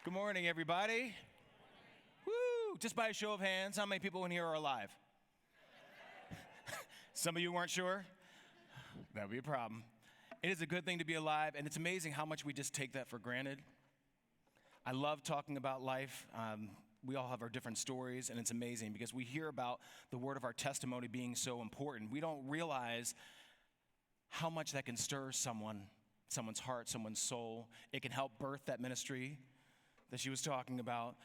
Good morning, everybody. Woo! Just by a show of hands, how many people in here are alive? Some of you weren't sure? That would be a problem. It is a good thing to be alive, and it's amazing how much we just take that for granted. I love talking about life. We all have our different stories, and it's amazing because we hear about the word of our testimony being so important. We don't realize how much that can stir someone's heart, someone's soul. It can help birth that ministry that she was talking about.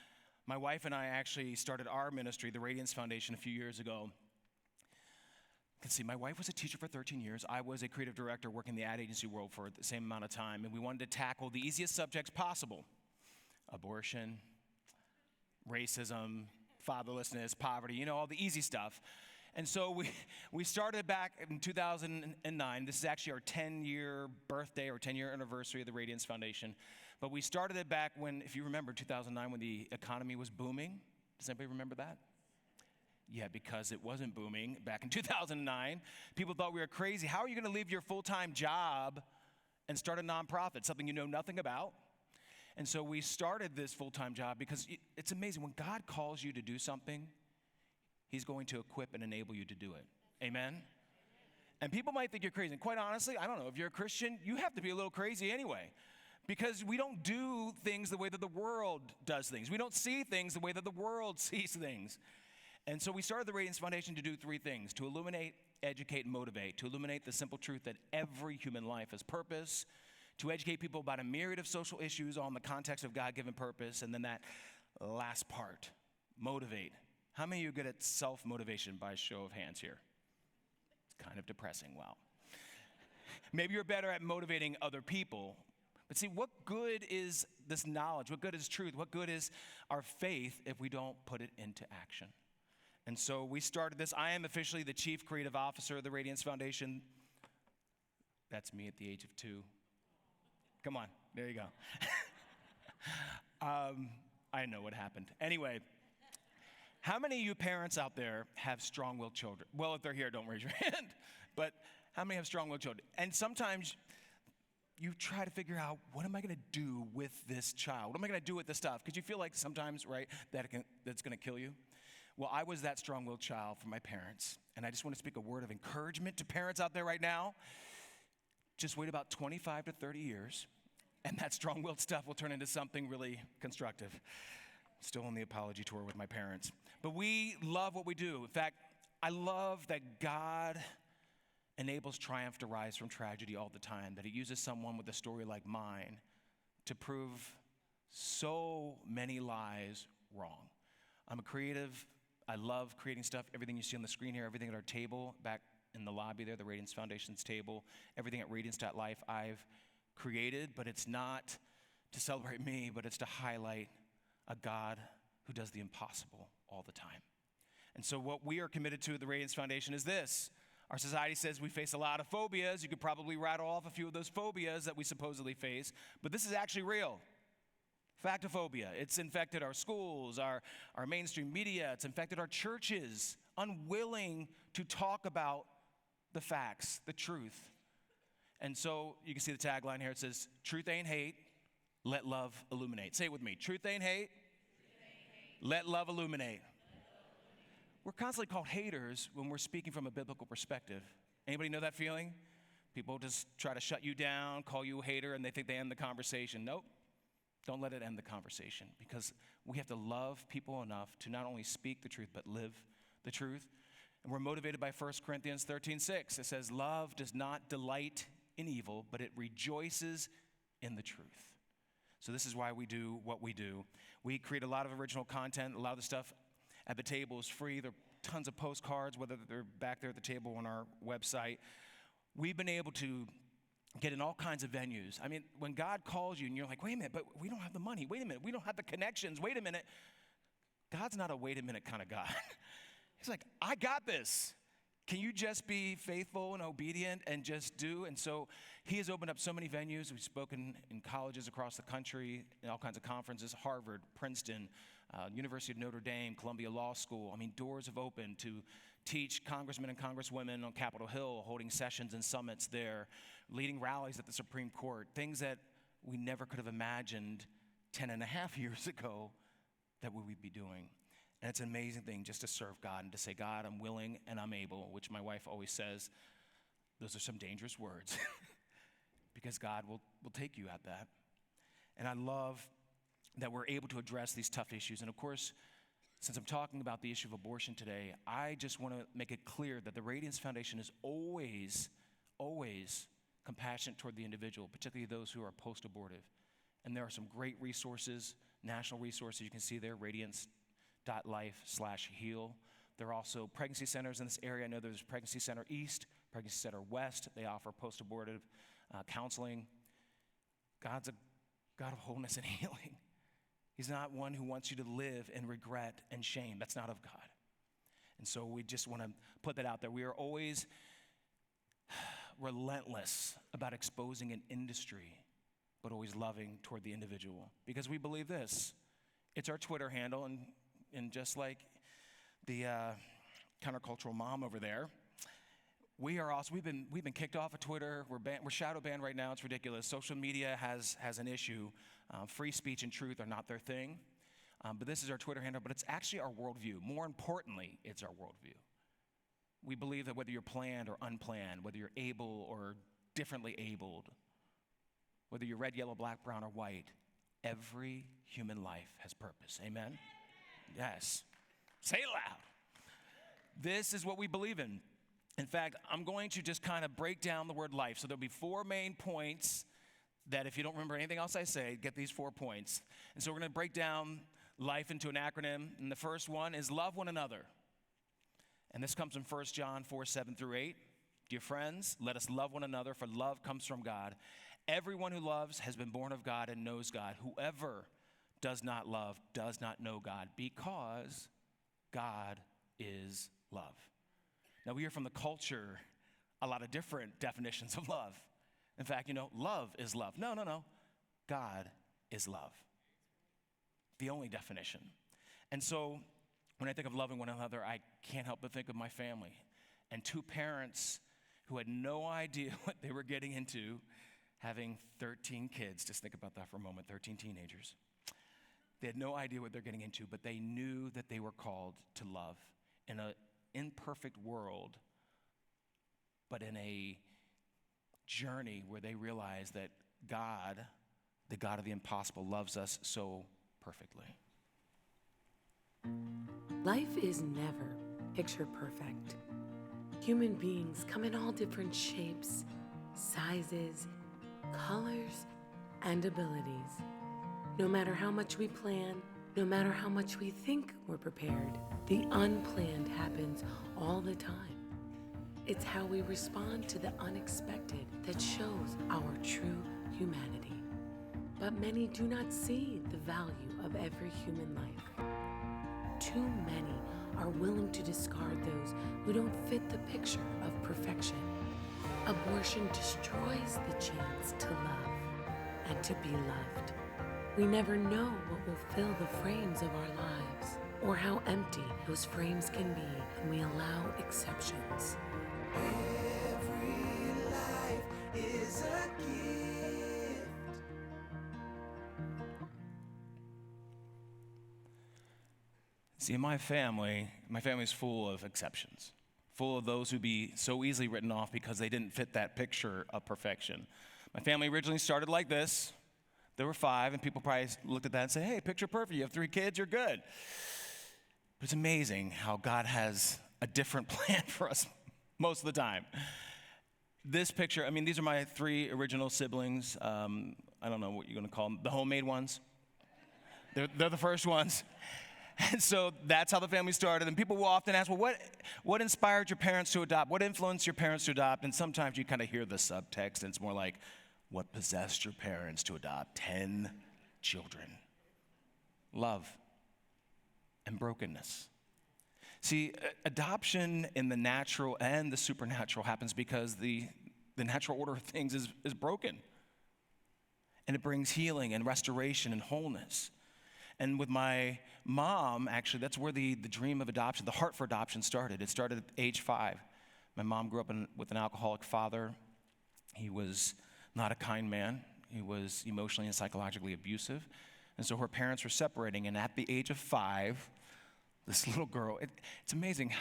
My wife and I actually started our ministry, the Radiance Foundation, a few years ago. Let's see, my wife was a teacher for 13 years. I was a creative director working in the ad agency world for the same amount of time, and we wanted to tackle the easiest subjects possible: abortion, racism, fatherlessness, poverty, all the easy stuff. And so we started back in 2009. This is actually our 10-year birthday or 10-year anniversary of the Radiance Foundation. But we started it back when, if you remember, 2009, when the economy was booming. Does anybody remember that? Yeah, because it wasn't booming back in 2009. People thought we were crazy. How are you going to leave your full-time job and start a nonprofit, something you know nothing about? And so we started this full-time job because it's amazing. When God calls you to do something, He's going to equip and enable you to do it. Amen? And people might think you're crazy. And quite honestly, I don't know, if you're a Christian, you have to be a little crazy anyway. Because we don't do things the way that the world does things. We don't see things the way that the world sees things. And so we started the Radiance Foundation to do three things: to illuminate, educate, and motivate. To illuminate the simple truth that every human life has purpose. To educate people about a myriad of social issues all in the context of God-given purpose. And then that last part, motivate. How many of you are good at self-motivation by a show of hands here? It's kind of depressing. Wow. Maybe you're better at motivating other people. But see, what good is this knowledge? What good is truth? What good is our faith if we don't put it into action? And so we started this. I am officially the Chief Creative Officer of the Radiance Foundation. That's me at the age of 2. Come on, there you go. I know what happened. Anyway, how many of you parents out there have strong-willed children? Well, if they're here, don't raise your hand. But how many have strong-willed children? And sometimes you try to figure out, what am I going to do with this child? What am I going to do with this stuff? Because you feel like sometimes, right, that's going to kill you. Well, I was that strong-willed child for my parents. And I just want to speak a word of encouragement to parents out there right now. Just wait about 25 to 30 years, and that strong-willed stuff will turn into something really constructive. Still on the apology tour with my parents. But we love what we do. In fact, I love that God enables triumph to rise from tragedy all the time, that He uses someone with a story like mine to prove so many lies wrong. I'm a creative. I love creating stuff. Everything you see on the screen here, everything at our table, back in the lobby there, the Radiance Foundation's table, everything at Radiance.life I've created, but it's not to celebrate me, but it's to highlight a God who does the impossible all the time. And so what we are committed to at the Radiance Foundation is this. Our society says we face a lot of phobias. You could probably rattle off a few of those phobias that we supposedly face, but this is actually real. Factophobia. It's infected our schools, our mainstream media. It's infected our churches, unwilling to talk about the facts, the truth. And so you can see the tagline here. It says, truth ain't hate, let love illuminate. Say it with me. Truth ain't hate, let love illuminate. We're constantly called haters when we're speaking from a biblical perspective. Anybody know that feeling? People just try to shut you down, call you a hater, and they think they end the conversation. Nope. Don't let it end the conversation, because we have to love people enough to not only speak the truth, but live the truth. And we're motivated by 1 Corinthians 13:6. It says, love does not delight in evil, but it rejoices in the truth. So this is why we do what we do. We create a lot of original content. A lot of the stuff at the table is free. There are tons of postcards, whether they're back there at the table on our website. We've been able to get in all kinds of venues. I mean, when God calls you and you're like, wait a minute, but we don't have the money. Wait a minute, we don't have the connections. Wait a minute. God's not a wait a minute kind of God. He's like, I got this. Can you just be faithful and obedient and just do? And so He has opened up so many venues. We've spoken in colleges across the country, in all kinds of conferences, Harvard, Princeton, University of Notre Dame, Columbia Law School. I mean, doors have opened to teach congressmen and congresswomen on Capitol Hill, holding sessions and summits there, leading rallies at the Supreme Court, things that we never could have imagined 10 and a half years ago that we would be doing. And it's an amazing thing just to serve God and to say, God, I'm willing and I'm able, which my wife always says, those are some dangerous words because God will take you at that. And I love that we're able to address these tough issues. And of course, since I'm talking about the issue of abortion today, I just want to make it clear that the Radiance Foundation is always compassionate toward the individual, particularly those who are post-abortive. And there are some great resources, national resources you can see there, radiance.life/heal. There are also pregnancy centers in this area. I know there's Pregnancy Center East, Pregnancy Center West. They offer post-abortive counseling. God's a God of wholeness and healing. He's not one who wants you to live in regret and shame. That's not of God. And so we just want to put that out there. We are always relentless about exposing an industry, but always loving toward the individual. Because we believe this. It's our Twitter handle, and just like the countercultural mom over there, we are also, we've been kicked off of Twitter. We're shadow banned right now. It's ridiculous. Social media has an issue. Free speech and truth are not their thing. But this is our Twitter handle, but it's actually our worldview. More importantly, it's our worldview. We believe that whether you're planned or unplanned, whether you're able or differently abled, whether you're red, yellow, black, brown, or white, every human life has purpose. Amen? Yes. Say it loud. This is what we believe in. In fact, I'm going to just kind of break down the word life. So there'll be 4 main points that if you don't remember anything else I say, get these 4 points. And so we're going to break down life into an acronym. And the first one is love one another. And this comes from 1 John 4:7-8. Dear friends, let us love one another, for love comes from God. Everyone who loves has been born of God and knows God. Whoever does not love does not know God, because God is love. Now, we hear from the culture a lot of different definitions of love. In fact, love is love. No. God is love. The only definition. And so when I think of loving one another, I can't help but think of my family and 2 parents who had no idea what they were getting into, having 13 kids. Just think about that for a moment, 13 teenagers. They had no idea what they're getting into, but they knew that they were called to love in an imperfect world, but in a journey where they realize that God, the God of the impossible, loves us so perfectly. Life is never picture perfect. Human beings come in all different shapes, sizes, colors, and abilities. No matter how much we plan, no matter how much we think we're prepared, the unplanned happens all the time. It's how we respond to the unexpected that shows our true humanity. But many do not see the value of every human life. Too many are willing to discard those who don't fit the picture of perfection. Abortion destroys the chance to love and to be loved. We never know what will fill the frames of our lives, or how empty those frames can be when we allow exceptions. Every life is a gift. See, my family's full of exceptions, full of those who be so easily written off because they didn't fit that picture of perfection. My family originally started like this. There were 5, and people probably looked at that and said, hey, picture perfect, you have 3 kids, you're good. But it's amazing how God has a different plan for us most of the time. This picture, these are my 3 original siblings. I don't know what you're going to call them, the homemade ones. They're the first ones. And so that's how the family started. And people will often ask, well, what inspired your parents to adopt? What influenced your parents to adopt? And sometimes you kind of hear the subtext, and it's more like, what possessed your parents to adopt 10 children? Love and brokenness. See, adoption in the natural and the supernatural happens because the natural order of things is broken. And it brings healing and restoration and wholeness. And with my mom, actually, that's where the dream of adoption, the heart for adoption started. It started at age 5. My mom grew up with an alcoholic father. He was not a kind man. He was emotionally and psychologically abusive. And so her parents were separating, and at the age of 5, this little girl, it's amazing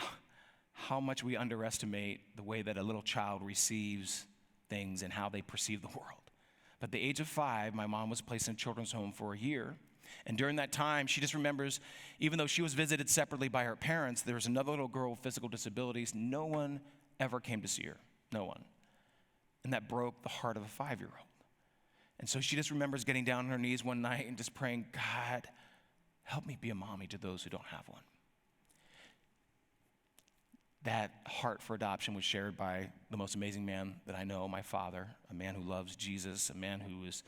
how much we underestimate the way that a little child receives things and how they perceive the world. But at the age of 5, my mom was placed in a children's home for a year. And during that time, she just remembers, even though she was visited separately by her parents, there was another little girl with physical disabilities. No one ever came to see her. No one. And that broke the heart of a 5-year-old. And so she just remembers getting down on her knees one night and just praying, God, help me be a mommy to those who don't have one. That heart for adoption was shared by the most amazing man that I know, my father, a man who loves Jesus, a man who is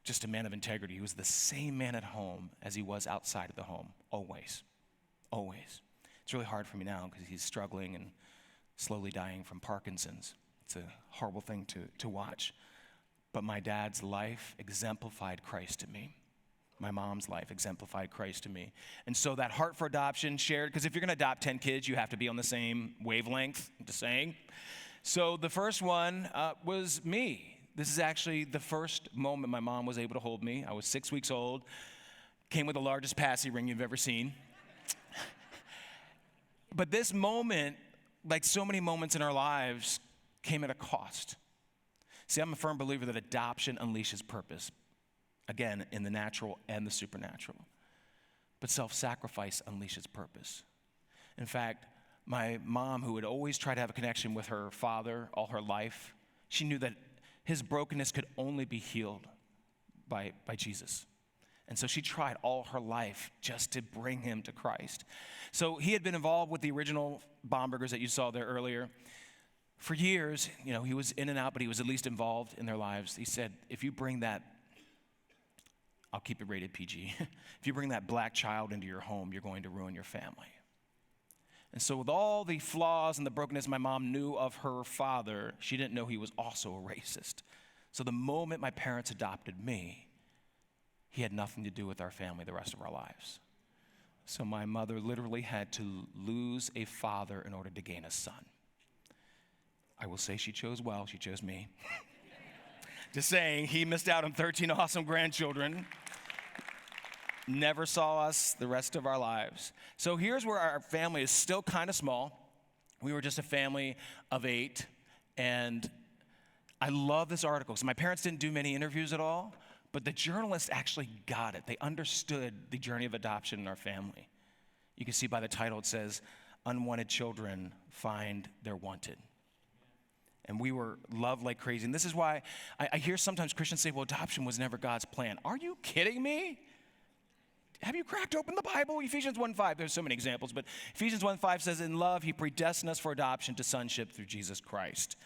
just a man of integrity. He was the same man at home as he was outside of the home, always, always. It's really hard for me now because he's struggling and slowly dying from Parkinson's. It's a horrible thing to watch. But my dad's life exemplified Christ to me. My mom's life exemplified Christ to me. And so that heart for adoption shared, because if you're going to adopt 10 kids, you have to be on the same wavelength, I'm just saying. So the first one was me. This is actually the first moment my mom was able to hold me. I was 6 weeks old, came with the largest passy ring you've ever seen. But this moment, like so many moments in our lives, came at a cost. See, I'm a firm believer that adoption unleashes purpose, again, in the natural and the supernatural. But self-sacrifice unleashes purpose. In fact, my mom, who would always try to have a connection with her father all her life, she knew that his brokenness could only be healed by Jesus. And so she tried all her life just to bring him to Christ. So he had been involved with the original Bombergers that you saw there earlier. For years, he was in and out, but he was at least involved in their lives. He said, if you bring that, I'll keep it rated PG, if you bring that black child into your home, you're going to ruin your family. And so with all the flaws and the brokenness my mom knew of her father, she didn't know he was also a racist. So the moment my parents adopted me, he had nothing to do with our family the rest of our lives. So my mother literally had to lose a father in order to gain a son. I will say she chose well, she chose me. Just saying, he missed out on 13 awesome grandchildren. Never saw us the rest of our lives. So here's where our family is still kind of small. We were just a family of 8. And I love this article. So my parents didn't do many interviews at all, but the journalists actually got it. They understood the journey of adoption in our family. You can see by the title, it says, Unwanted Children Find Their Wanted. And we were loved like crazy. And this is why I hear sometimes Christians say, well, adoption was never God's plan. Are you kidding me? Have you cracked open the Bible? Ephesians 1:5, there's so many examples, but Ephesians 1:5 says, in love, he predestined us for adoption to sonship through Jesus Christ.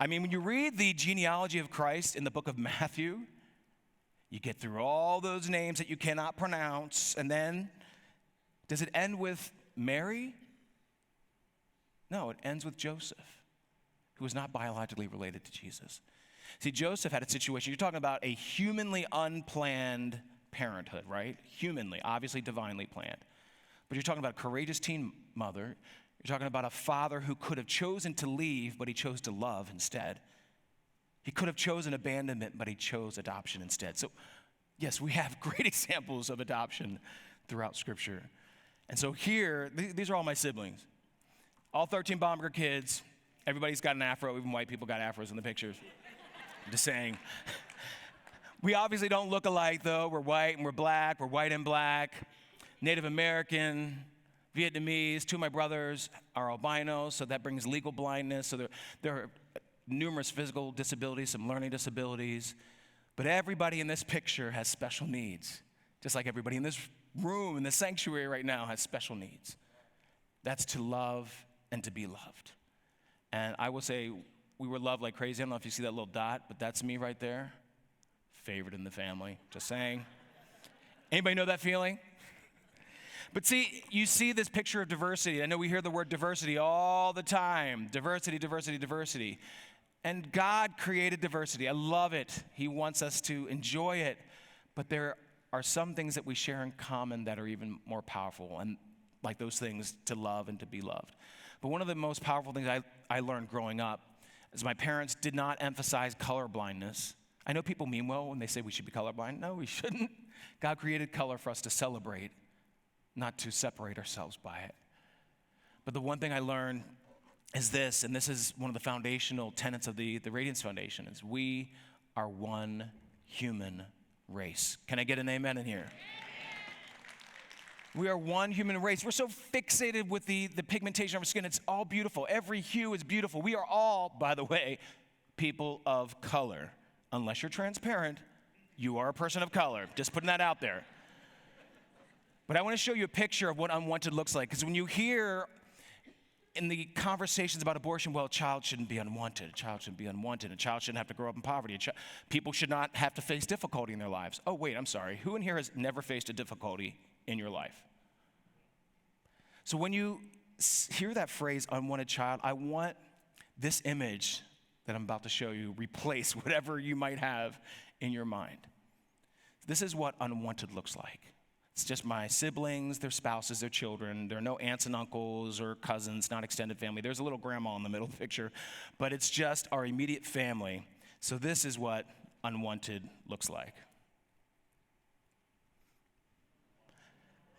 I mean, when you read the genealogy of Christ in the book of Matthew, you get through all those names that you cannot pronounce, and then does it end with Mary? No, it ends with Joseph, who was not biologically related to Jesus. See, Joseph had a situation. You're talking about a humanly unplanned parenthood, right? Humanly, obviously divinely planned. But you're talking about a courageous teen mother. You're talking about a father who could have chosen to leave, but he chose to love instead. He could have chosen abandonment, but he chose adoption instead. So, yes, we have great examples of adoption throughout Scripture. And so here, these are all my siblings. All 13 Bomberger kids. Everybody's got an afro. Even white people got afros in the pictures. I'm just saying. We obviously don't look alike, though. We're white and we're black. We're white and black. Native American, Vietnamese. 2 of my brothers are albinos, so that brings legal blindness. So there are numerous physical disabilities, some learning disabilities. But everybody in this picture has special needs, just like everybody in this room, in the sanctuary right now, has special needs. That's to love and to be loved. And I will say we were loved like crazy. I don't know if you see that little dot, but that's me right there. Favorite in the family, just saying. Anybody know that feeling? But see, you see this picture of diversity. I know we hear the word diversity all the time. Diversity, diversity, diversity. And God created diversity. I love it. He wants us to enjoy it. But there are some things that we share in common that are even more powerful, and like those things, to love and to be loved. But one of the most powerful things I learned growing up is my parents did not emphasize color blindness. I know people mean well when they say we should be colorblind. No, we shouldn't. God created color for us to celebrate, not to separate ourselves by it. But the one thing I learned is this, and this is one of the foundational tenets of the Radiance Foundation, is we are one human race. Can I get an amen in here? We are one human race. We're so fixated with the pigmentation of our skin. It's all beautiful. Every hue is beautiful. We are all, by the way, people of color. Unless you're transparent, you are a person of color. Just putting that out there. But I want to show you a picture of what unwanted looks like. Because when you hear in the conversations about abortion, well, a child shouldn't be unwanted. A child shouldn't be unwanted. A child shouldn't have to grow up in poverty. People should not have to face difficulty in their lives. Oh, wait, I'm sorry. Who in here has never faced a difficulty in your life? So when you hear that phrase, unwanted child, I want this image that I'm about to show you replace whatever you might have in your mind. This is what unwanted looks like. It's just my siblings, their spouses, their children. There are no aunts and uncles or cousins, not extended family. There's a little grandma in the middle of the picture, but it's just our immediate family. So this is what unwanted looks like.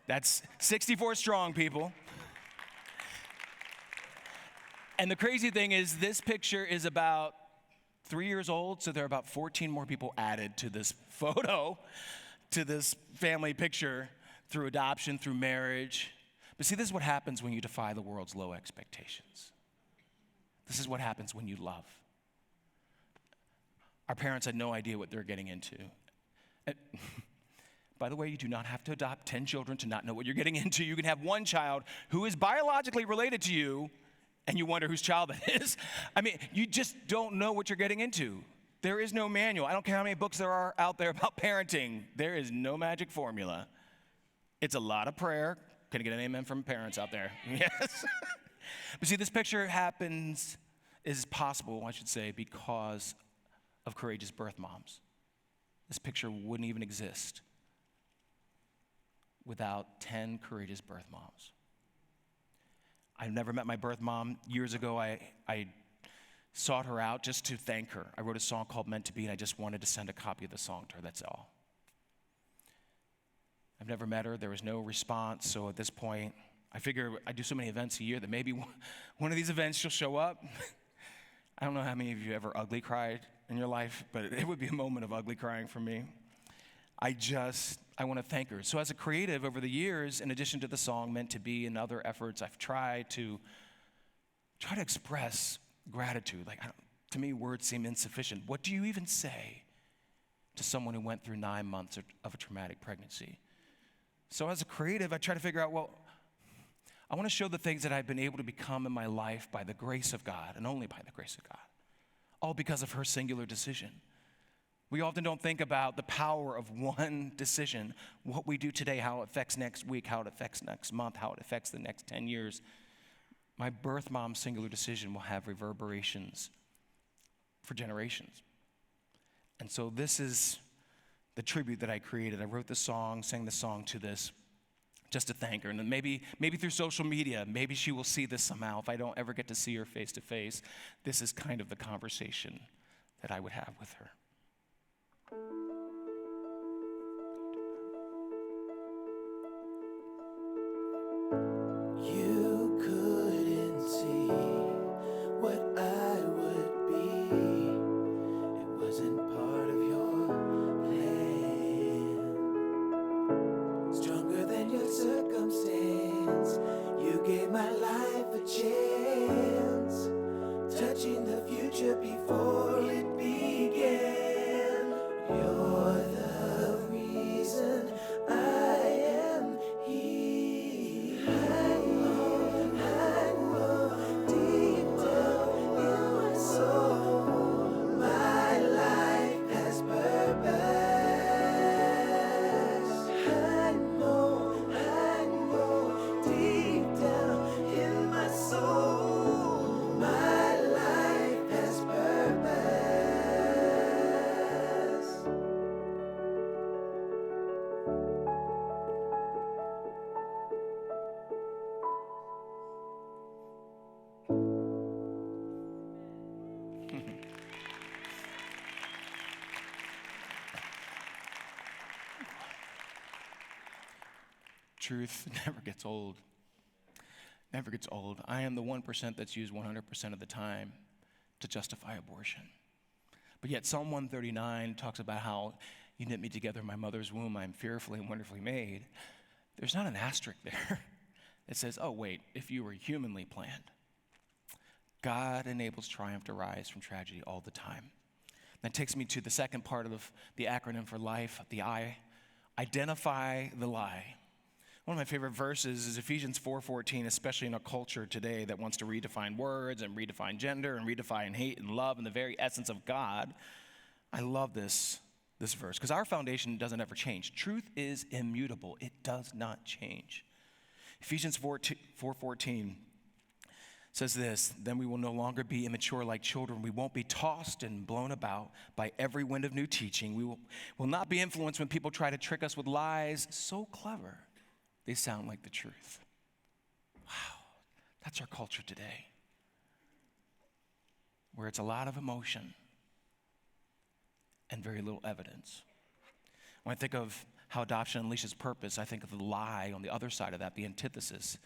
That's 64 strong, people. And the crazy thing is, this picture is about 3 years old, so there are about 14 more people added to this photo, to this family picture, through adoption, through marriage. But see, this is what happens when you defy the world's low expectations. This is what happens when you love. Our parents had no idea what they're getting into. By the way, you do not have to adopt 10 children to not know what you're getting into. You can have one child who is biologically related to you, and you wonder whose child that is. I mean, you just don't know what you're getting into. There is no manual. I don't care how many books there are out there about parenting. There is no magic formula. It's a lot of prayer. Can I get an amen from parents out there? Yes. But see, this picture is possible, I should say, because of courageous birth moms. This picture wouldn't even exist without 10 courageous birth moms. I've never met my birth mom. Years ago, I sought her out just to thank her. I wrote a song called Meant to Be, and I just wanted to send a copy of the song to her, that's all. I've never met her. There was no response, so at this point, I figure I do so many events a year that maybe one of these events she'll show up. I don't know how many of you ever ugly cried in your life, but it would be a moment of ugly crying for me. I want to thank her. So as a creative over the years, in addition to the song Meant to Be and other efforts, I've tried to express gratitude. To me, words seem insufficient. What do you even say to someone who went through 9 months of a traumatic pregnancy? So as a creative, I try to figure out, well, I want to show the things that I've been able to become in my life by the grace of God, and only by the grace of God, all because of her singular decision. We often don't think about the power of one decision, what we do today, how it affects next week, how it affects next month, how it affects the next 10 years. My birth mom's singular decision will have reverberations for generations. And so this is the tribute that I created. I wrote the song, sang the song to this, just to thank her. And then maybe through social media, maybe she will see this somehow. If I don't ever get to see her face to face, this is kind of the conversation that I would have with her. You couldn't see what I would be. It wasn't part of your plan. Stronger than your circumstance, you gave my life a chance. Touching the future before it began. You're the reason I am here. I know deep down in my soul, my life has purpose. I know deep down in my soul, my life has purpose. Truth never gets old. Never gets old. I am the 1% that's used 100% of the time to justify abortion. But yet Psalm 139 talks about how you knit me together in my mother's womb. I am fearfully and wonderfully made. There's not an asterisk there. It says, oh, wait, if you were humanly planned. God enables triumph to rise from tragedy all the time. That takes me to the second part of the acronym for life, the I. Identify the lie. One of my favorite verses is Ephesians 4:14, especially in a culture today that wants to redefine words and redefine gender and redefine hate and love and the very essence of God. I love this verse because our foundation doesn't ever change. Truth is immutable. It does not change. Ephesians 4:14 says this, then we will no longer be immature like children. We won't be tossed and blown about by every wind of new teaching. We will not be influenced when people try to trick us with lies so clever they sound like the truth. Wow, that's our culture today, where it's a lot of emotion and very little evidence. When I think of how adoption unleashes purpose, I think of the lie on the other side of that, the antithesis,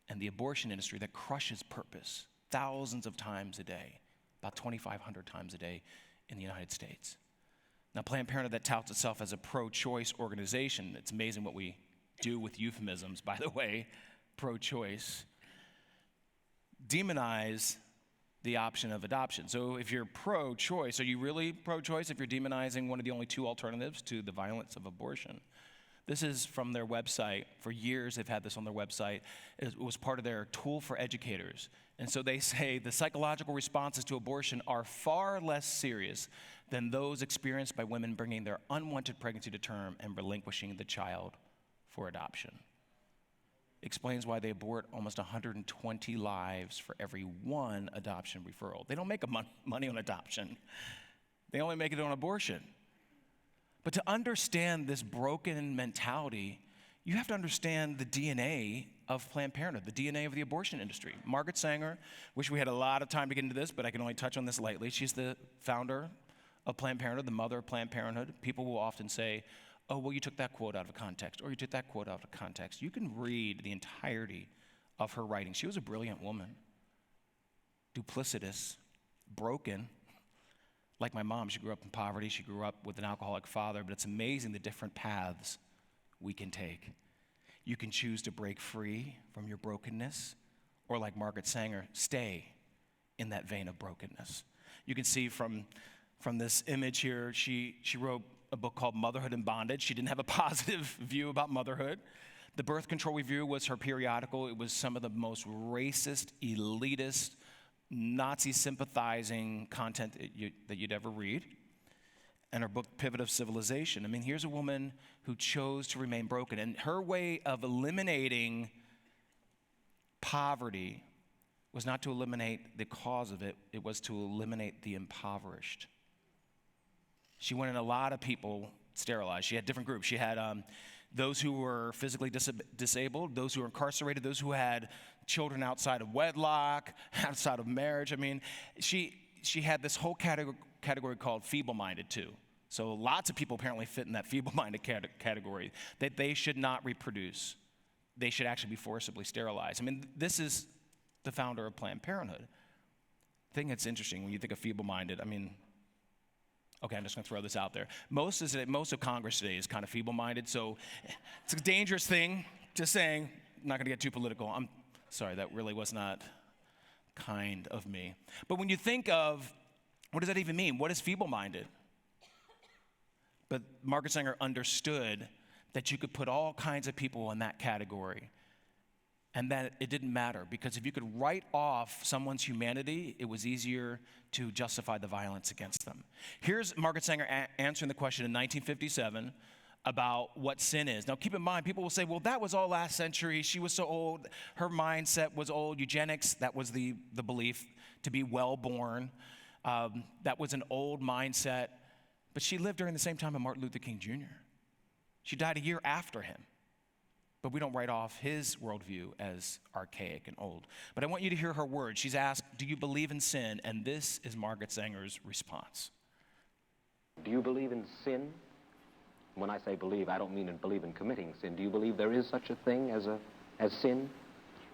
and the abortion industry that crushes purpose thousands of times a day, about 2,500 times a day in the United States. Now, Planned Parenthood that touts itself as a pro-choice organization, it's amazing what we do with euphemisms, by the way, pro-choice, demonize the option of adoption. So if you're pro-choice, are you really pro-choice if you're demonizing one of the only two alternatives to the violence of abortion? This is from their website. For years, they've had this on their website. It was part of their tool for educators. And so they say the psychological responses to abortion are far less serious than those experienced by women bringing their unwanted pregnancy to term and relinquishing the child for adoption. Explains why they abort almost 120 lives for every one adoption referral. They don't make money on adoption. They only make it on abortion. But to understand this broken mentality, you have to understand the DNA of Planned Parenthood, the DNA of the abortion industry. Margaret Sanger, wish we had a lot of time to get into this, but I can only touch on this lightly. She's the founder of Planned Parenthood, the mother of Planned Parenthood. People will often say, oh, well, you took that quote out of context, or you took that quote out of context. You can read the entirety of her writing. She was a brilliant woman, duplicitous, broken. Like my mom, she grew up in poverty. She grew up with an alcoholic father, but it's amazing the different paths we can take. You can choose to break free from your brokenness, or like Margaret Sanger, stay in that vein of brokenness. You can see from this image here, she wrote a book called Motherhood in Bondage. She didn't have a positive view about motherhood. The Birth Control Review was her periodical. It was some of the most racist, elitist, Nazi-sympathizing content that you'd ever read. And her book, Pivot of Civilization. I mean, here's a woman who chose to remain broken. And her way of eliminating poverty was not to eliminate the cause of it. It was to eliminate the impoverished. She wanted a lot of people sterilized. She had different groups. She had those who were physically disabled, those who were incarcerated, those who had children outside of wedlock, outside of marriage. I mean, she had this whole category called feeble-minded too. So lots of people apparently fit in that feeble-minded category, that they should not reproduce. They should actually be forcibly sterilized. I mean, this is the founder of Planned Parenthood. I think it's interesting when you think of feeble-minded. I mean, okay, I'm just going to throw this out there. Most of Congress today is kind of feeble-minded, so it's a dangerous thing. Just saying, I'm not going to get too political. I'm sorry, that really was not kind of me. But when you think of, what does that even mean? What is feeble-minded? But Margaret Sanger understood that you could put all kinds of people in that category, and that it didn't matter, because if you could write off someone's humanity, it was easier to justify the violence against them. Here's Margaret Sanger answering the question in 1957 about what sin is. Now, keep in mind, people will say, well, that was all last century. She was so old. Her mindset was old. Eugenics, that was the belief, to be well-born. That was an old mindset. But she lived during the same time of Martin Luther King Jr. She died a year after him. But we don't write off his worldview as archaic and old. But I want you to hear her words. She's asked, do you believe in sin? And this is Margaret Sanger's response. Do you believe in sin? When I say believe, I don't mean believe in committing sin. Do you believe there is such a thing as sin?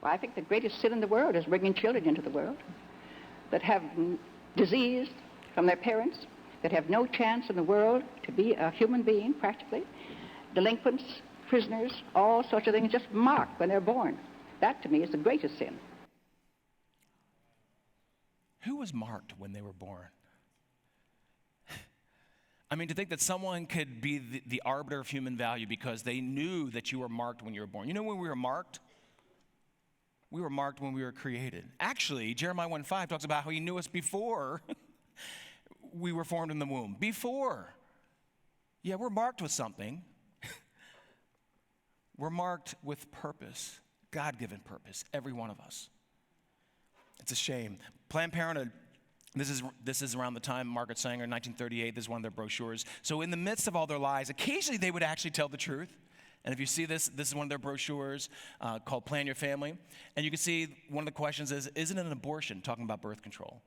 Well, I think the greatest sin in the world is bringing children into the world that have disease from their parents, that have no chance in the world to be a human being, practically. Delinquents, prisoners, all sorts of things just marked when they're born. That, to me, is the greatest sin. Who was marked when they were born? I mean, to think that someone could be the arbiter of human value because they knew that you were marked when you were born. You know when we were marked? We were marked when we were created. Actually, Jeremiah 1:5 talks about how he knew us before we were formed in the womb. Before. Yeah, we're marked with something. We're marked with purpose, God-given purpose, every one of us. It's a shame. Planned Parenthood, this is around the time Margaret Sanger, 1938, this is one of their brochures. So in the midst of all their lies, occasionally they would actually tell the truth. And if you see this is one of their brochures called Plan Your Family. And you can see one of the questions is, isn't it an abortion, talking about birth control?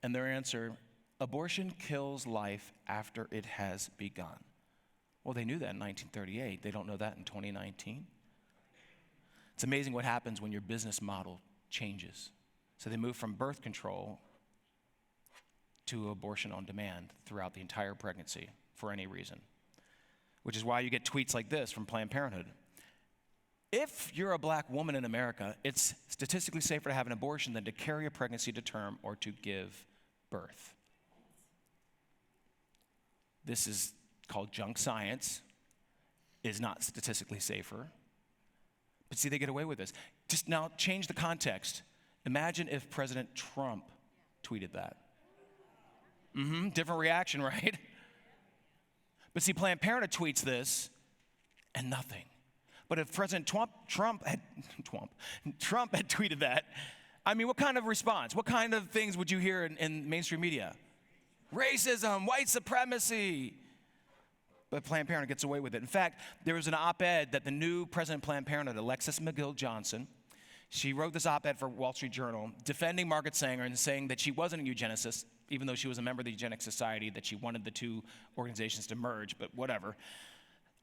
And their answer, abortion kills life after it has begun. Well, they knew that in 1938. They don't know that in 2019. It's amazing what happens when your business model changes. So they move from birth control to abortion on demand throughout the entire pregnancy for any reason, which is why you get tweets like this from Planned Parenthood. If you're a black woman in America, it's statistically safer to have an abortion than to carry a pregnancy to term or to give birth. This is called junk science. It is not statistically safer. But see, they get away with this. Just now change the context. Imagine if President Trump tweeted that. Different reaction, right? But see, Planned Parenthood tweets this and nothing. But if President Trump had tweeted that, I mean, what kind of response? What kind of things would you hear in mainstream media? Racism, white supremacy. But Planned Parenthood gets away with it. In fact, there was an op-ed that the new president of Planned Parenthood, Alexis McGill Johnson, she wrote this op-ed for Wall Street Journal defending Margaret Sanger and saying that she wasn't a eugenicist, even though she was a member of the Eugenics Society, that she wanted the two organizations to merge, but whatever.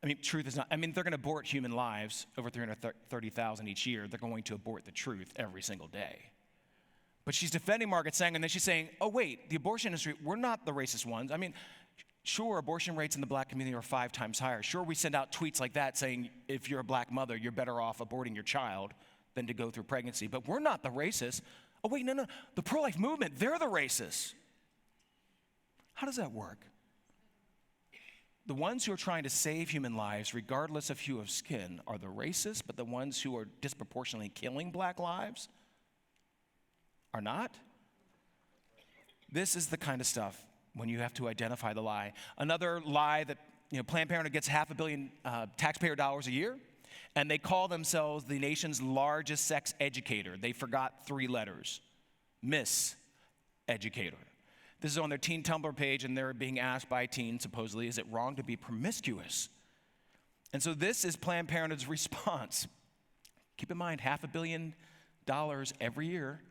I mean, truth is not, I mean, they're going to abort human lives, over 330,000 each year. They're going to abort the truth every single day. But she's defending Margaret Sanger, and then she's saying, oh, wait, the abortion industry, we're not the racist ones. I mean, sure, abortion rates in the black community are 5 times higher. Sure, we send out tweets like that saying, if you're a black mother, you're better off aborting your child than to go through pregnancy. But we're not the racists. Oh, wait, no. The pro-life movement, they're the racists. How does that work? The ones who are trying to save human lives, regardless of hue of skin, are the racists, but the ones who are disproportionately killing black lives are not? This is the kind of stuff when you have to identify the lie. Another lie that, Planned Parenthood gets $500 million taxpayer dollars a year, and they call themselves the nation's largest sex educator. They forgot 3 letters. Miss Educator. This is on their teen Tumblr page, and they're being asked by teens, supposedly, is it wrong to be promiscuous? And so this is Planned Parenthood's response. Keep in mind, $500 million every year.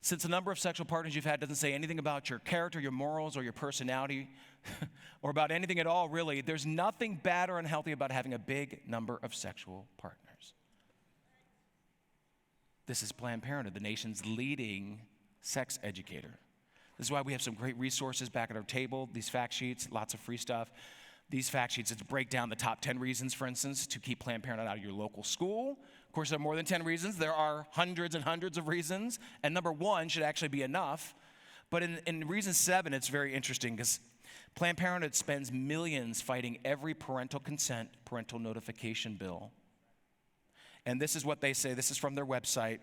Since the number of sexual partners you've had doesn't say anything about your character, your morals, or your personality, or about anything at all, really, there's nothing bad or unhealthy about having a big number of sexual partners. This is Planned Parenthood, the nation's leading sex educator. This is why we have some great resources back at our table, these fact sheets, lots of free stuff. These fact sheets break down the top 10 reasons, for instance, to keep Planned Parenthood out of your local school. Of course, there are more than 10 reasons. There are hundreds and hundreds of reasons, and number 1 should actually be enough. But in reason 7, it's very interesting because Planned Parenthood spends millions fighting every parental consent, parental notification bill. And this is what they say. This is from their website.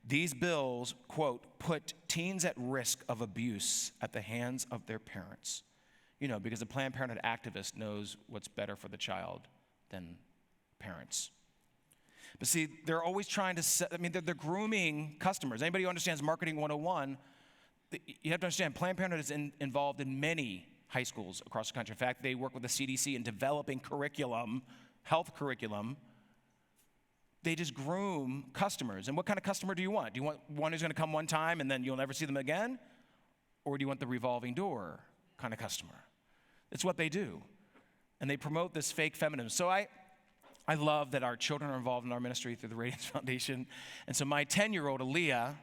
These bills, quote, put teens at risk of abuse at the hands of their parents. Because the Planned Parenthood activist knows what's better for the child than parents. But see, they're always trying to, they're grooming customers. Anybody who understands Marketing 101, you have to understand, Planned Parenthood is involved in many high schools across the country. In fact, they work with the CDC in developing curriculum, health curriculum. They just groom customers. And what kind of customer do you want? Do you want one who's going to come one time and then you'll never see them again? Or do you want the revolving door kind of customer? It's what they do. and they promote this fake feminism. So I love that our children are involved in our ministry through the Radiance Foundation. And so my 10-year-old, Aaliyah,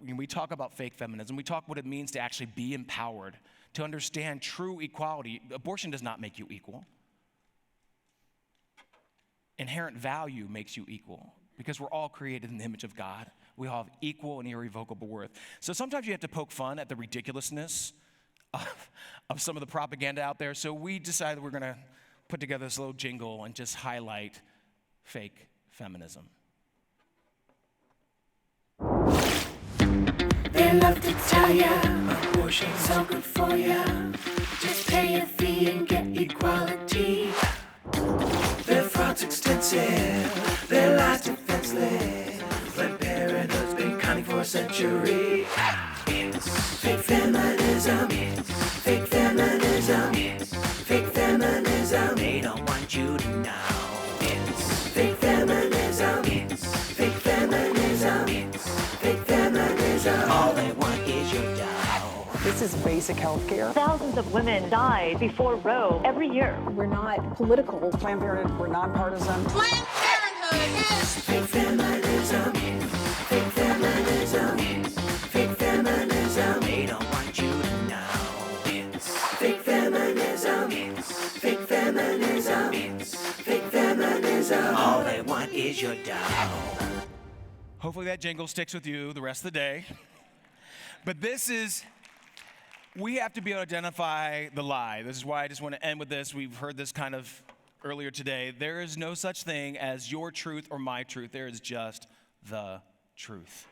we talk about fake feminism. We talk what it means to actually be empowered, to understand true equality. Abortion does not make you equal. Inherent value makes you equal because we're all created in the image of God. We all have equal and irrevocable worth. So sometimes you have to poke fun at the ridiculousness of some of the propaganda out there. So we decided we're going to put together this little jingle and just highlight fake feminism. They love to tell ya abortion's so good for ya. Just pay a fee and get equality. Their fraud's extensive, their lies defenseless. Planned Parenthood's been counting for a century. It's fake feminism. It's fake feminism. It's fake feminism. They don't want you to know. It's fake feminism. It's fake feminism. It's fake feminism. All they want is your dough. This is basic health care. Thousands of women died before Roe every year. We're not political. Planned Parenthood, we're nonpartisan. Planned Parenthood is fake feminism. Fake feminism. Fake feminism. They don't want you to know. It's fake feminism. Fake feminism. Fake feminism. All they want is your dough. Hopefully that jingle sticks with you the rest of the day. But we have to be able to identify the lie. This is why I just want to end with this. We've heard this kind of earlier today. There is no such thing as your truth or my truth. There is just the truth.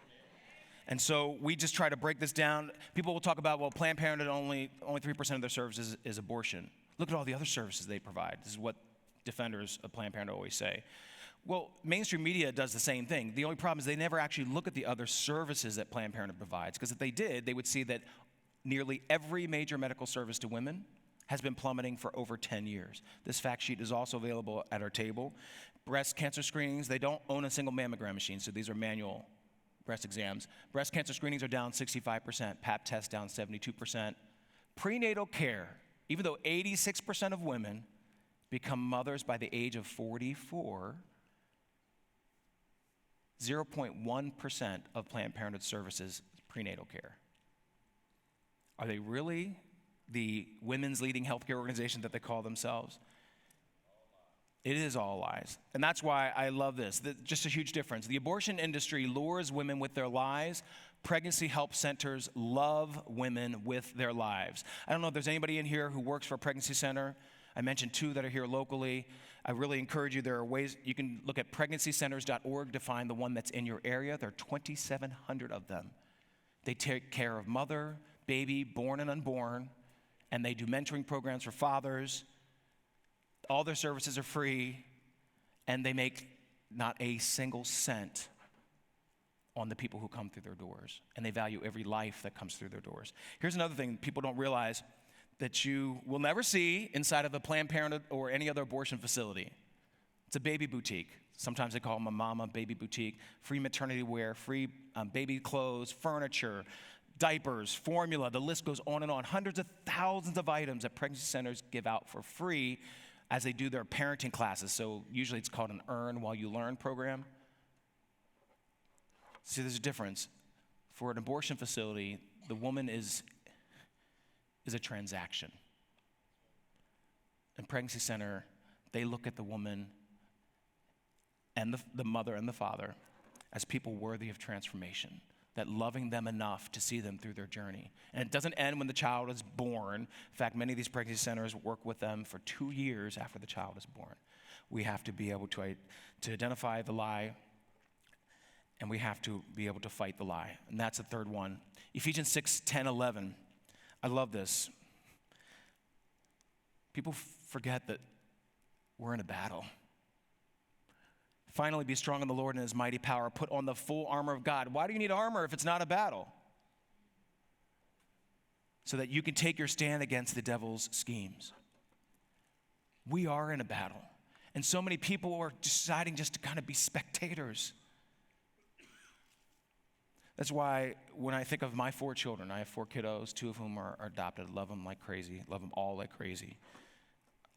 And so we just try to break this down. People will talk about, well, Planned Parenthood, only 3% of their services is abortion. Look at all the other services they provide. This is what defenders of Planned Parenthood always say. Well, mainstream media does the same thing. The only problem is they never actually look at the other services that Planned Parenthood provides, because if they did, they would see that nearly every major medical service to women has been plummeting for over 10 years. This fact sheet is also available at our table. Breast cancer screenings, they don't own a single mammogram machine, so these are manual breast exams. Breast cancer screenings are down 65%, Pap tests down 72%. Prenatal care, even though 86% of women become mothers by the age of 44, 0.1% of Planned Parenthood services is prenatal care. Are they really the women's leading healthcare organization that they call themselves? It is all lies. And that's why I love this. Just a huge difference. The abortion industry lures women with their lies. Pregnancy help centers love women with their lives. I don't know if there's anybody in here who works for a pregnancy center. I mentioned 2 that are here locally. I really encourage you. There are ways you can look at pregnancycenters.org to find the one that's in your area. There are 2,700 of them. They take care of mother, baby, born and unborn, and they do mentoring programs for fathers. All their services are free, and they make not a single cent on the people who come through their doors, and they value every life that comes through their doors. Here's another thing people don't realize that you will never see inside of a Planned Parenthood or any other abortion facility. It's a baby boutique. Sometimes they call them a mama baby boutique. Free maternity wear, free baby clothes, furniture, diapers, formula, the list goes on and on. Hundreds of thousands of items that pregnancy centers give out for free as they do their parenting classes. So usually it's called an Earn While You Learn program. See, there's a difference. For an abortion facility, the woman is a transaction. In pregnancy center, they look at the woman and the mother and the father as people worthy of transformation, that loving them enough to see them through their journey. And it doesn't end when the child is born. In fact, many of these pregnancy centers work with them for 2 years after the child is born. We have to be able to identify the lie, and we have to be able to fight the lie. And that's the third one. Ephesians 6:10-11. I love this. People forget that we're in a battle. Finally, be strong in the Lord and his mighty power. Put on the full armor of God. Why do you need armor if it's not a battle? So that you can take your stand against the devil's schemes. We are in a battle. And so many people are deciding just to kind of be spectators. That's why when I think of my 4 children, I have 4 kiddos, 2 of whom are adopted. Love them like crazy. Love them all like crazy.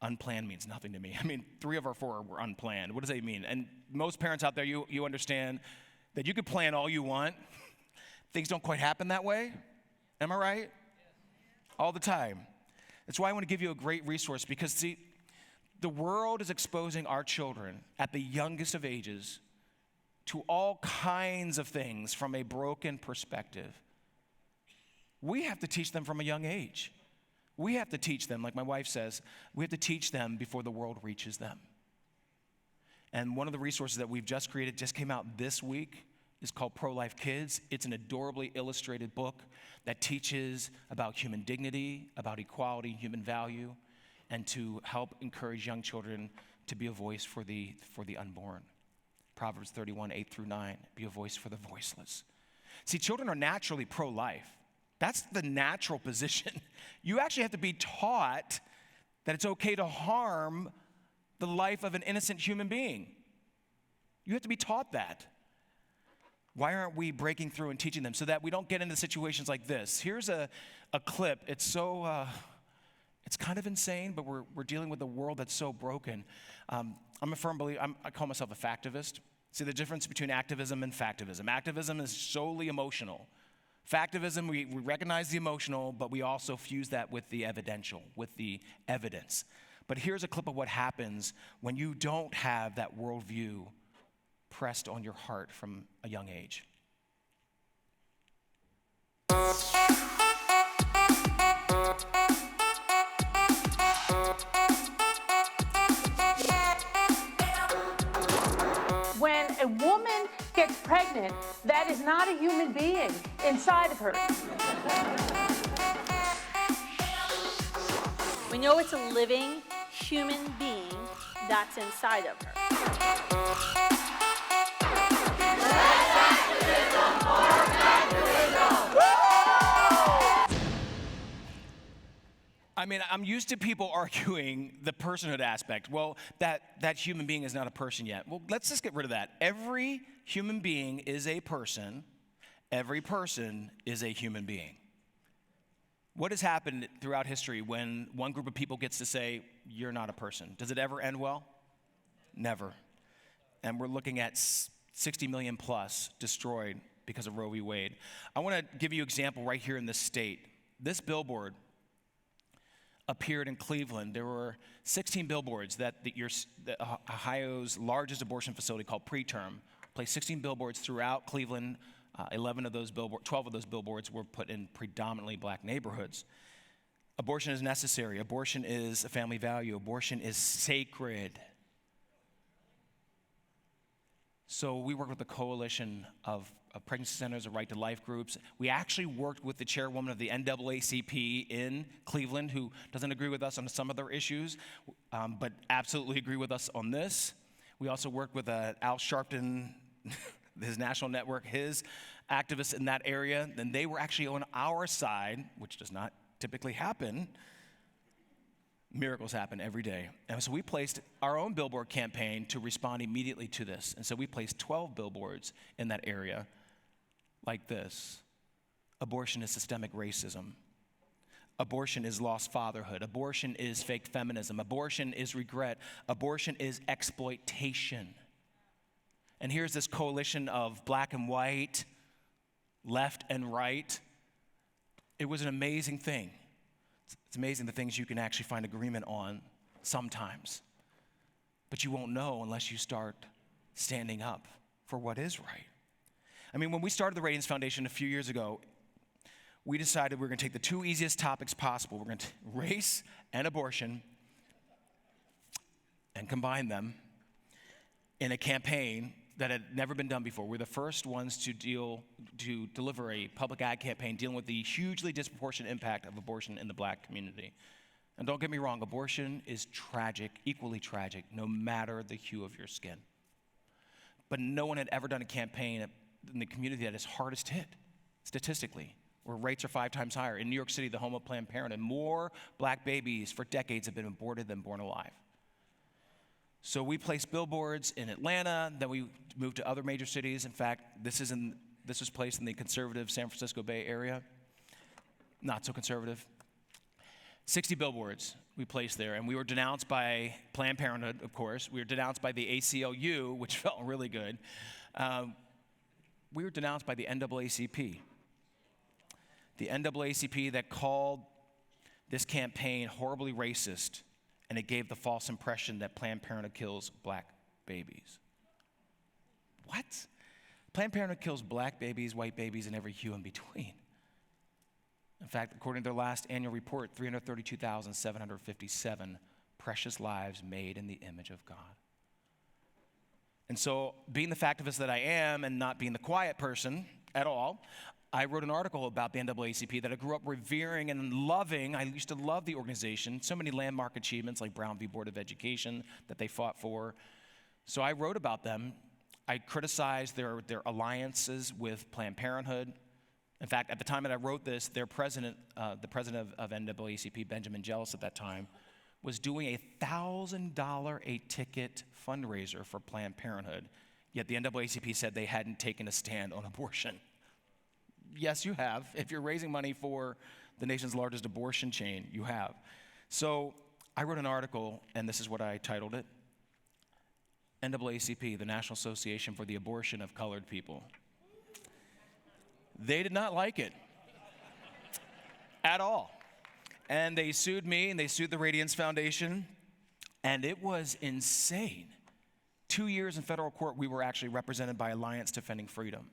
Unplanned means nothing to me. I mean, 3 of our 4 were unplanned. What does that mean? And most parents out there, you understand that you could plan all you want. Things don't quite happen that way. Am I right? All the time. That's why I want to give you a great resource, because see, the world is exposing our children at the youngest of ages to all kinds of things from a broken perspective. We have to teach them from a young age. We have to teach them, like my wife says, we have to teach them before the world reaches them. And one of the resources that we've just created, just came out this week, is called Pro-Life Kids. It's an adorably illustrated book that teaches about human dignity, about equality, human value, and to help encourage young children to be a voice for the unborn. Proverbs 31, 8 through 9, be a voice for the voiceless. See, children are naturally pro-life. That's the natural position. You actually have to be taught that it's okay to harm the life of an innocent human being. You have to be taught that. Why aren't we breaking through and teaching them so that we don't get into situations like this? Here's a clip. It's so, it's kind of insane, but we're dealing with a world that's so broken. I'm a firm believer, I call myself a factivist. See the difference between activism and factivism. Activism is solely emotional. Factivism, we recognize the emotional, but we also fuse that with the evidential, with the evidence. But here's a clip of what happens when you don't have that worldview pressed on your heart from a young age. When a woman gets pregnant, that is not a human being inside of her. We know it's a living human being that's inside of her. I mean, I'm used to people arguing the personhood aspect. Well, that human being is not a person yet. Well, let's just get rid of that. Every human being is a person. Every person is a human being. What has happened throughout history when one group of people gets to say, you're not a person? Does it ever end well? Never. And we're looking at 60 million plus destroyed because of Roe v. Wade. I want to give you an example right here in this state. This billboard appeared in Cleveland. There were 16 billboards that Ohio's largest abortion facility called Preterm placed 16 billboards throughout Cleveland. 12 of those billboards were put in predominantly black neighborhoods. Abortion is necessary. Abortion is a family value. Abortion is sacred. So we work with a coalition of pregnancy centers, of right to life groups. We actually worked with the chairwoman of the NAACP in Cleveland, who doesn't agree with us on some of their issues, but absolutely agree with us on this. We also worked with Al Sharpton, his national network, his activists in that area, and they were actually on our side, which does not typically happen. Miracles happen every day. And so we placed our own billboard campaign to respond immediately to this. And so we placed 12 billboards in that area like this. Abortion is systemic racism. Abortion is lost fatherhood. Abortion is fake feminism. Abortion is regret. Abortion is exploitation. And here's this coalition of black and white, left and right. It was an amazing thing. It's amazing the things you can actually find agreement on sometimes. But you won't know unless you start standing up for what is right. I mean, when we started the Radiance Foundation a few years ago, we decided we were going to take the two easiest topics possible. We're going to race and abortion and combine them in a campaign that had never been done before. We're the first ones to deliver a public ad campaign dealing with the hugely disproportionate impact of abortion in the black community. And don't get me wrong, abortion is tragic, equally tragic, no matter the hue of your skin. But no one had ever done a campaign in the community that is hardest hit, statistically, where rates are 5 times higher. In New York City, the home of Planned Parenthood, more black babies for decades have been aborted than born alive. So we placed billboards in Atlanta, then we moved to other major cities. In fact, this was placed in the conservative San Francisco Bay Area. Not so conservative. 60 billboards. we placed there, and we were denounced by Planned Parenthood, of course. We were denounced by the ACLU, which felt really good. We were denounced by the NAACP. The NAACP that called this campaign horribly racist, and it gave the false impression that Planned Parenthood kills black babies. What? Planned Parenthood kills black babies, white babies, and every hue in between. In fact, according to their last annual report, 332,757 precious lives made in the image of God. And so, being the factivist that I am and not being the quiet person at all, I wrote an article about the NAACP that I grew up revering and loving. I used to love the organization. So many landmark achievements like Brown v. Board of Education that they fought for. So I wrote about them. I criticized their alliances with Planned Parenthood. In fact, at the time that I wrote this, their president, the president of NAACP, Benjamin Jealous at that time, was doing a $1,000 a ticket fundraiser for Planned Parenthood, yet the NAACP said they hadn't taken a stand on abortion. Yes, you have. If you're raising money for the nation's largest abortion chain, you have. So I wrote an article, and this is what I titled it: NAACP, the National Association for the Abortion of Colored People. They did not like it at all. And they sued me, and they sued the Radiance Foundation, and it was insane. 2 years in federal court, we were actually represented by Alliance Defending Freedom.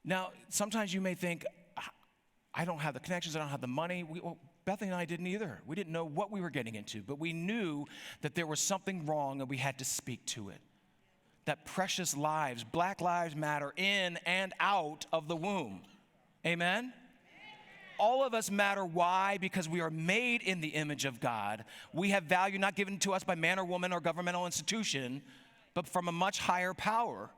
Now, sometimes you may think, I don't have the connections, I don't have the money. Bethany and I didn't either. We didn't know what we were getting into, but we knew that there was something wrong and we had to speak to it. That precious lives, black lives matter in and out of the womb. Amen? All of us matter. Why? Because we are made in the image of God. We have value not given to us by man or woman or governmental institution, but from a much higher power.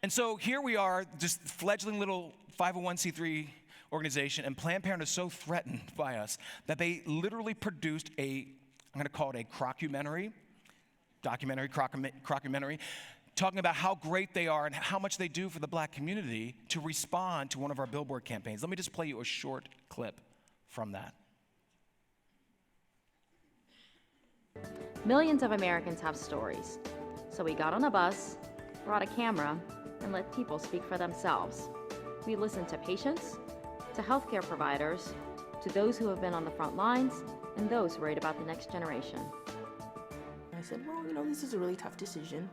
And so here we are, just fledgling little 501c3 organization, and Planned Parenthood is so threatened by us that they literally produced I'm going to call it a crockumentary, talking about how great they are and how much they do for the black community to respond to one of our billboard campaigns. Let me just play you a short clip from that. Millions of Americans have stories. So we got on a bus, brought a camera, and let people speak for themselves. We listened to patients, to healthcare providers, to those who have been on the front lines, and those worried about the next generation. I said, well, this is a really tough decision.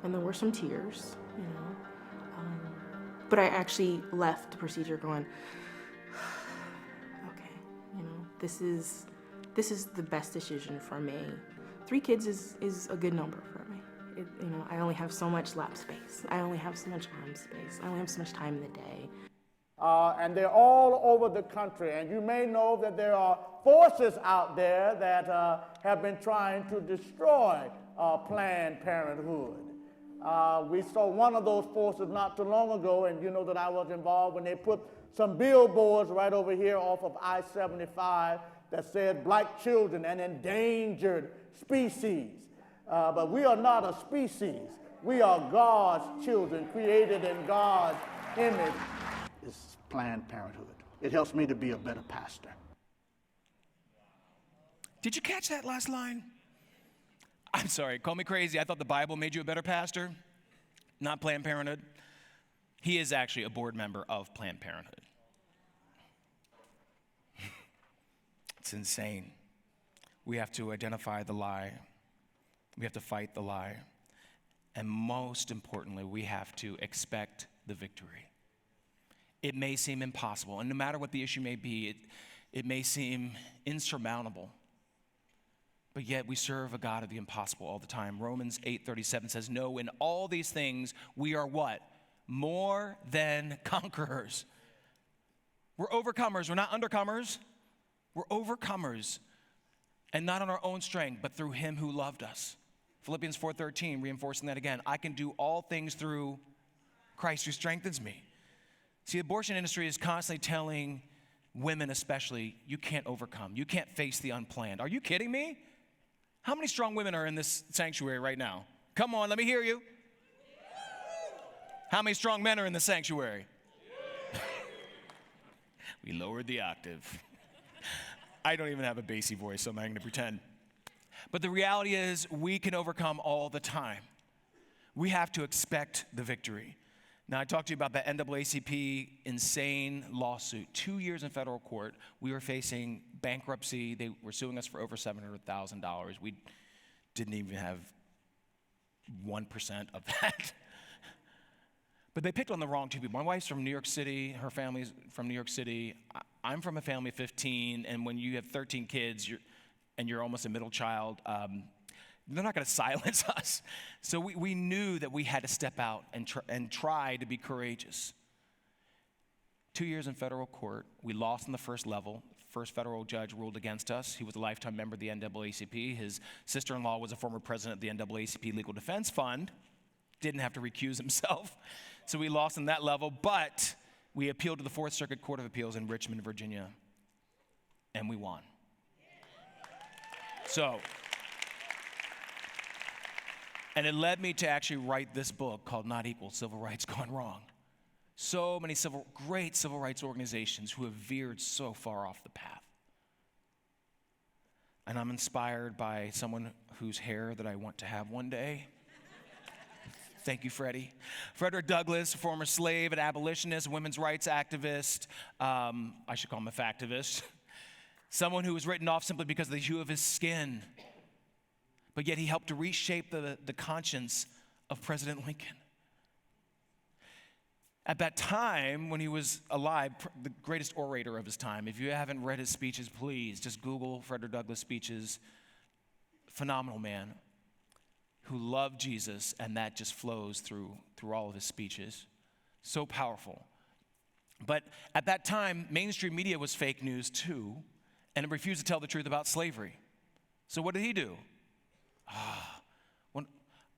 And there were some tears, but I actually left the procedure going, okay, this is the best decision for me. 3 kids is a good number for me. I only have so much lap space. I only have so much arm space. I only have so much time in the day. And they're all over the country. And you may know that there are forces out there that have been trying to destroy Planned Parenthood. We saw one of those forces not too long ago, and you know that I was involved when they put some billboards right over here off of I-75 that said black children, an endangered species. But we are not a species. We are God's children, created in God's image. It's Planned Parenthood. It helps me to be a better pastor. Did you catch that last line? I'm sorry, call me crazy. I thought the Bible made you a better pastor, not Planned Parenthood. He is actually a board member of Planned Parenthood. It's insane. We have to identify the lie. We have to fight the lie. And most importantly, we have to expect the victory. It may seem impossible, and no matter what the issue may be, it may seem insurmountable. But yet we serve a God of the impossible all the time. Romans 8:37 says, no, in all these things we are what? More than conquerors. We're overcomers. We're not undercomers. We're overcomers. And not on our own strength, but through him who loved us. Philippians 4:13, reinforcing that again. I can do all things through Christ who strengthens me. See, the abortion industry is constantly telling women especially, you can't overcome. You can't face the unplanned. Are you kidding me? How many strong women are in this sanctuary right now? Come on, let me hear you. How many strong men are in the sanctuary? We lowered the octave. I don't even have a bassy voice, so I'm not going to pretend. But the reality is, we can overcome all the time. We have to expect the victory. Now, I talked to you about the NAACP insane lawsuit. 2 years in federal court. We were facing bankruptcy. They were suing us for over $700,000. We didn't even have 1% of that. But they picked on the wrong two people. My wife's from New York City. Her family's from New York City. I'm from a family of 15, and when you have 13 kids and you're almost a middle child, they're not going to silence us. So we knew that we had to step out and try to be courageous. 2 years in federal court. We lost on the first level. First federal judge ruled against us. He was a lifetime member of the NAACP. His sister-in-law was a former president of the NAACP Legal Defense Fund. Didn't have to recuse himself. So we lost on that level, but we appealed to the Fourth Circuit Court of Appeals in Richmond, Virginia, and we won. And it led me to actually write this book called Not Equal, Civil Rights Gone Wrong. So many great civil rights organizations who have veered so far off the path. And I'm inspired by someone whose hair that I want to have one day. Thank you, Freddie. Frederick Douglass, a former slave, an abolitionist, women's rights activist. I should call him a factivist. Someone who was written off simply because of the hue of his skin. But yet he helped to reshape the conscience of President Lincoln. At that time, when he was alive, the greatest orator of his time. If you haven't read his speeches, please just Google Frederick Douglass speeches. Phenomenal man who loved Jesus, and that just flows through all of his speeches. So powerful. But at that time, mainstream media was fake news too, and it refused to tell the truth about slavery. So what did he do? Well,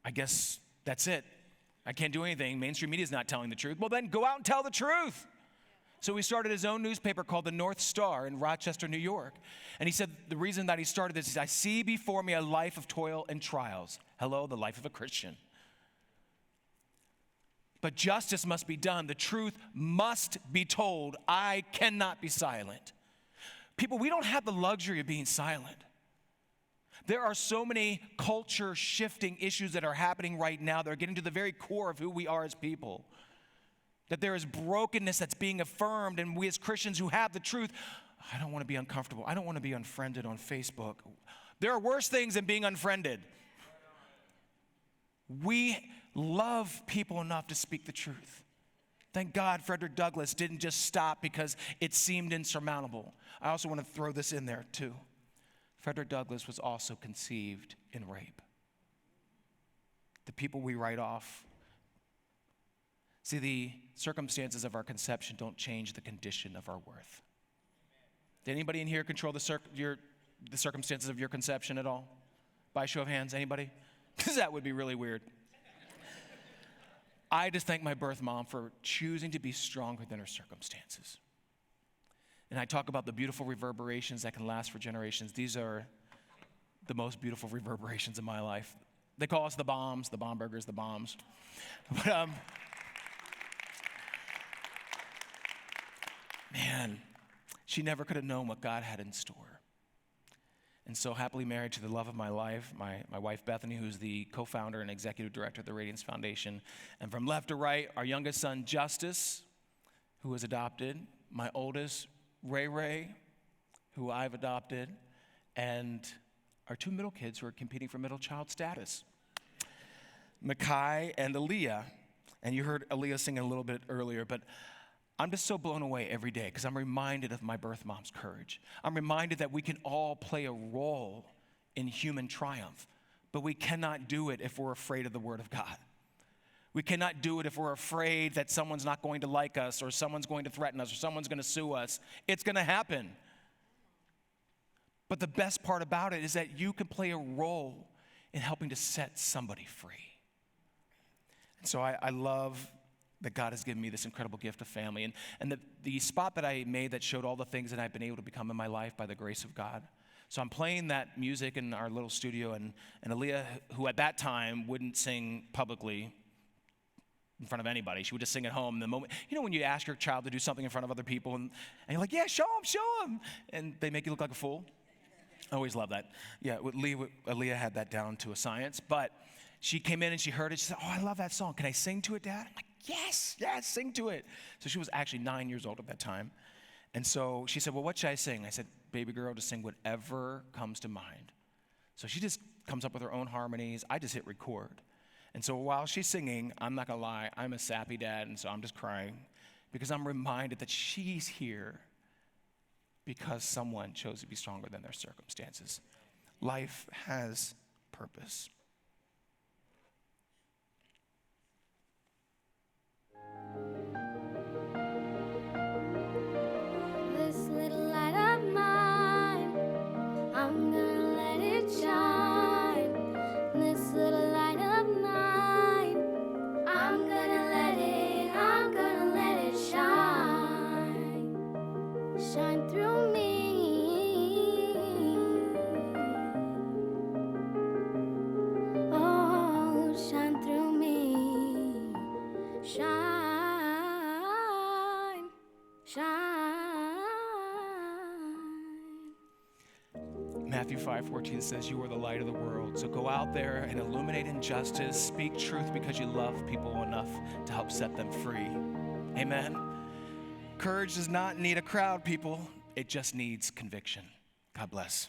I guess that's it. I can't do anything. Mainstream media is not telling the truth. Well, then go out and tell the truth. So he started his own newspaper called the North Star in Rochester, New York. And he said the reason that he started this is, I see before me a life of toil and trials. Hello, the life of a Christian. But justice must be done. The truth must be told. I cannot be silent. People, we don't have the luxury of being silent. There are so many culture-shifting issues that are happening right now that are getting to the very core of who we are as people. That there is brokenness that's being affirmed, and we as Christians who have the truth, I don't want to be uncomfortable. I don't want to be unfriended on Facebook. There are worse things than being unfriended. We love people enough to speak the truth. Thank God Frederick Douglass didn't just stop because it seemed insurmountable. I also want to throw this in there too. Frederick Douglass was also conceived in rape. The people we write off. See, the circumstances of our conception don't change the condition of our worth. Did anybody in here control the circumstances of your conception at all? By a show of hands, anybody? Because that would be really weird. I just thank my birth mom for choosing to be stronger than her circumstances. And I talk about the beautiful reverberations that can last for generations. These are the most beautiful reverberations in my life. They call us the bombs, the Bombergers, the bombs. But, man, she never could have known what God had in store. And so happily married to the love of my life, my wife Bethany, who's the co-founder and executive director of the Radiance Foundation. And from left to right, our youngest son, Justice, who was adopted, my oldest, Ray, who I've adopted, and our two middle kids who are competing for middle child status, Makai and Aaliyah. And you heard Aaliyah sing a little bit earlier, but I'm just so blown away every day because I'm reminded of my birth mom's courage. I'm reminded that we can all play a role in human triumph, but we cannot do it if we're afraid of the Word of God. We cannot do it if we're afraid that someone's not going to like us or someone's going to threaten us or someone's going to sue us. It's going to happen. But the best part about it is that you can play a role in helping to set somebody free. And so I love that God has given me this incredible gift of family. And the spot that I made that showed all the things that I've been able to become in my life by the grace of God. So I'm playing that music in our little studio, and Aaliyah, who at that time wouldn't sing publicly, in front of anybody. She would just sing at home. The moment, when you ask your child to do something in front of other people, and you're like, yeah, show them. And they make you look like a fool. I always love that. Yeah, Aaliyah had that down to a science. But she came in and she heard it. She said, oh, I love that song. Can I sing to it, Dad? I'm like, yes, sing to it. So she was actually 9 years old at that time. And so she said, well, what should I sing? I said, baby girl, just sing whatever comes to mind. So she just comes up with her own harmonies. I just hit record. And so while she's singing, I'm not gonna lie, I'm a sappy dad, and so I'm just crying because I'm reminded that she's here because someone chose to be stronger than their circumstances. Life has purpose. This little light of mine, I'm gonna let it shine. This little light of mine, I'm gonna let it shine. Shine through me. Oh, shine through me. Shine, shine. Matthew 5:14 says, you are the light of the world. So go out there and illuminate injustice, speak truth because you love people enough to help set them free. Amen. Courage does not need a crowd, people. It just needs conviction. God bless.